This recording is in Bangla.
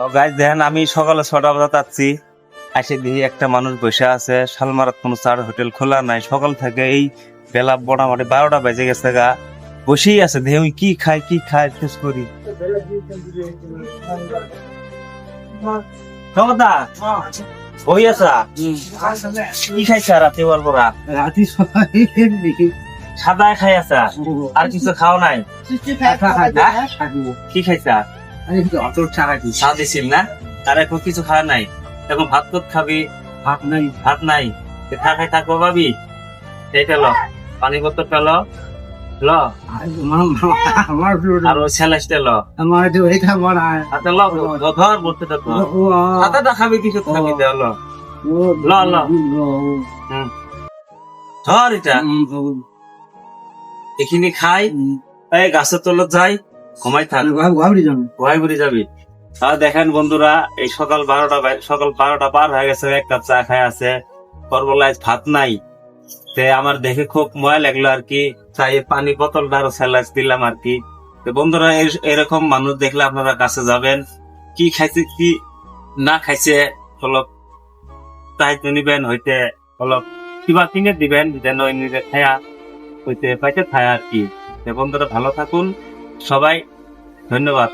ও গাইজ দেখেন, আমি সকালে 6টা বাজে যাচ্ছি, এসে দেখি একটা মানুষ বসে আছে। শালমারাত কোনো চার হোটেল খোলা নাই, সকাল থেকে এই বেলা মোটামুটি 12টা বেজে গেছে গা, বসেই আছে। দেখি আমি কি খাই শেষ করি। ক্ষমতা বই আছা কি খাইছা রাতে বলবরা? রাতি সাদা খাই আছা, আর কিছু খাও নাই? কি খাইছা? চা দিছিল না? আর এখন কিছু খাওয়া নাই, এখন ভাত তো খাবি? ভাত নাই খাই থাকবো ভাবি। এইটা ল, পানি বোতল পেল ল, আর ওই স্যালাইসটা ল, হাতে ল, ধর বলতে হাতাটা খাবি, কিছু খাবি দে, ল ল ল ধর এটা এখানে খাই, এই গাছের তলত যাই, ঘুমাই থাক, ভয় বুড়ি যাবি। আর দেখেন বন্ধুরা, এই সকাল 12টা পার হয়ে গেছে, এক কাপ চা খাই আছে, করবলায় ভাত নাই। তে আমার দেখে খুব মজা লাগলো আর কি, চাই পানি বোতলটা আরো স্যালাইস দিলাম আর কি। তো বন্ধুরা, এরকম মানুষ দেখলে আপনারা কাছে যাবেন, কি খাইছে কি না খাইছে অলপ চাইতে নিবেন, হইতে অলপ কিবা কিনে দিবেন, যেন নিজে খায়া হইতে পাইতে খায় আর কি। বন্ধুরা ভালো থাকুন সবাই, ধন্যবাদ।